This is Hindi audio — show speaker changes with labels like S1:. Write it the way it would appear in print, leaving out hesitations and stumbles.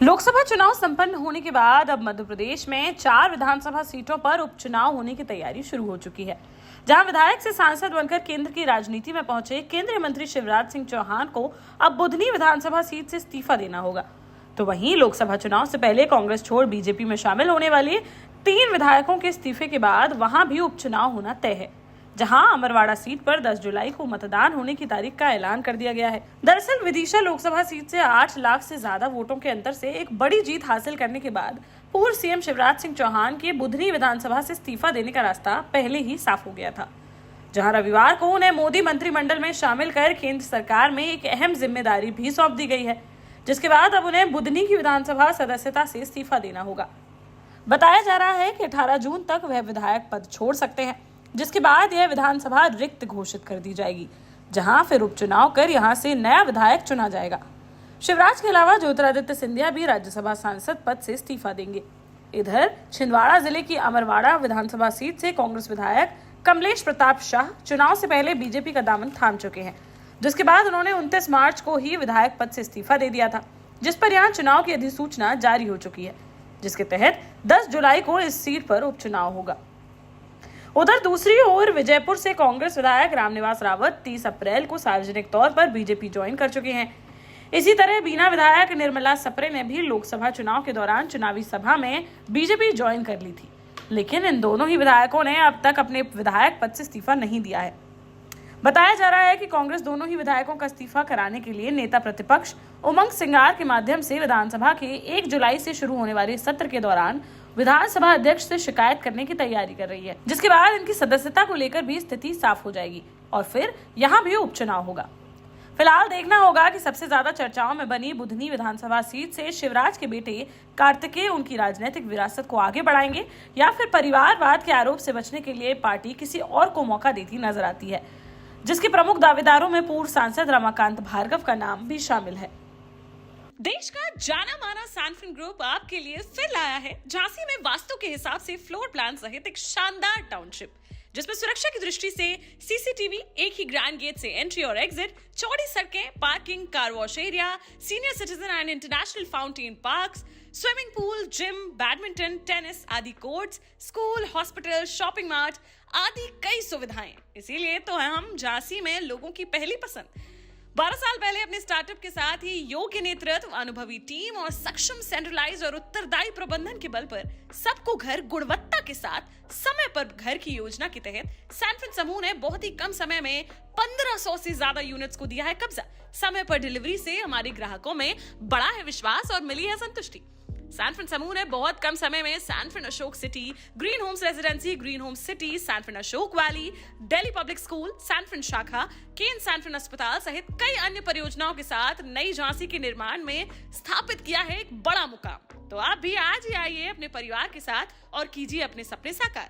S1: लोकसभा चुनाव संपन्न होने के बाद अब मध्य प्रदेश में 4 विधानसभा सीटों पर उपचुनाव होने की तैयारी शुरू हो चुकी है, जहां विधायक से सांसद बनकर केंद्र की राजनीति में पहुंचे केंद्रीय मंत्री शिवराज सिंह चौहान को अब बुधनी विधानसभा सीट से इस्तीफा देना होगा। तो वहीं लोकसभा चुनाव से पहले कांग्रेस छोड़ बीजेपी में शामिल होने वाले 3 विधायकों के इस्तीफे के बाद वहां भी उपचुनाव होना तय है, जहां अमरवाड़ा सीट पर 10 जुलाई को मतदान होने की तारीख का ऐलान कर दिया गया है। दरअसल विदिशा लोकसभा सीट से 8 लाख से ज्यादा वोटों के अंतर से एक बड़ी जीत हासिल करने के बाद पूर्व सीएम शिवराज सिंह चौहान के बुधनी विधानसभा से इस्तीफा देने का रास्ता पहले ही साफ हो गया था, जहां रविवार को उन्हें मोदी मंत्रिमंडल में शामिल कर केंद्र सरकार में एक अहम जिम्मेदारी भी सौंप दी गई है, जिसके बाद अब उन्हें बुधनी की विधानसभा सदस्यता से इस्तीफा देना होगा। बताया जा रहा है कि 18 जून तक वह विधायक पद छोड़ सकते हैं, जिसके बाद यह विधानसभा रिक्त घोषित कर दी जाएगी, जहां फिर उपचुनाव कर यहां से नया विधायक चुना जाएगा। शिवराज के अलावा ज्योतिरादित्य सिंधिया भी राज्यसभा सांसद पद से इस्तीफा देंगे। इधर छिंदवाड़ा जिले की अमरवाड़ा विधानसभा सीट से कांग्रेस विधायक कमलेश प्रताप शाह चुनाव से पहले बीजेपी का दामन थाम चुके हैं, जिसके बाद उन्होंने 29 मार्च को ही विधायक पद से इस्तीफा दे दिया था, जिस पर यहाँ चुनाव की अधिसूचना जारी हो चुकी है, जिसके तहत 10 जुलाई को इस सीट पर उपचुनाव होगा। उधर दूसरी ओर विजयपुर से कांग्रेस विधायक रामनिवास रावत 30 अप्रैल को सार्वजनिक तौर पर बीजेपी ज्वाइन कर चुके हैं। इसी तरह बीना विधायक निर्मला सप्रे ने भी लोकसभा चुनाव के दौरान चुनावी सभा में बीजेपी ज्वाइन कर ली थी, लेकिन इन दोनों ही विधायकों ने अब तक अपने विधायक पद से इस्तीफा नहीं दिया है। बताया जा रहा है कि कांग्रेस दोनों ही विधायकों का इस्तीफा कराने के लिए नेता प्रतिपक्ष उमंग सिंगार के माध्यम से विधानसभा के 1 जुलाई से शुरू होने वाले सत्र के दौरान विधानसभा अध्यक्ष से शिकायत करने की तैयारी कर रही है, जिसके बाद इनकी सदस्यता को लेकर भी स्थिति साफ हो जाएगी और फिर यहाँ भी उपचुनाव होगा। फिलहाल देखना होगा कि सबसे ज्यादा चर्चाओं में बनी बुधनी विधानसभा सीट से शिवराज के बेटे कार्तिकेय उनकी राजनीतिक विरासत को आगे बढ़ाएंगे या फिर परिवारवाद के आरोप से बचने के लिए पार्टी किसी और को मौका देती नजर आती है, जिसके प्रमुख दावेदारों में पूर्व सांसद रमाकांत भार्गव का नाम भी शामिल है।
S2: देश का जाना माना सैनफिन ग्रुप आपके लिए फिर लाया है झांसी में वास्तु के हिसाब से फ्लोर प्लान सहित एक शानदार टाउनशिप, जिसमें सुरक्षा की दृष्टि से सीसीटीवी, एक ही ग्रैंड गेट से एंट्री और एग्जिट, चौड़ी सड़कें, parking, car wash area, senior citizen and international fountain parks, swimming pool, gym, badminton, tennis आदि courts, school, hospital, shopping mart आदि कई सुविधाएं। इसीलिए तो हम झांसी में लोगों की पहली पसंद। 12 साल पहले अपने स्टार्टअप के साथ ही योग्य नेतृत्व, अनुभवी टीम और सक्षम सेंट्रलाइज और उत्तरदायी प्रबंधन के बल पर सबको घर गुणवत्ता के साथ समय पर घर की योजना के तहत सैनफिन समूह ने बहुत ही कम समय में 1500 से ज्यादा यूनिट्स को दिया है कब्जा। समय पर डिलीवरी से हमारे ग्राहकों में बड़ा है विश्वास और मिली है संतुष्टि। सैनफिन समूह ने बहुत कम समय में Sanfin Ashok city, green homes residency, green homes city, Sanfin Ashok valley, Delhi public school, Sanfin शाखा, केन सैनफिन अस्पताल सहित कई अन्य परियोजनाओं के साथ नई झांसी के निर्माण में स्थापित किया है एक बड़ा मुकाम। तो आप भी आज ही आइए अपने परिवार के साथ और कीजिए अपने सपने साकार।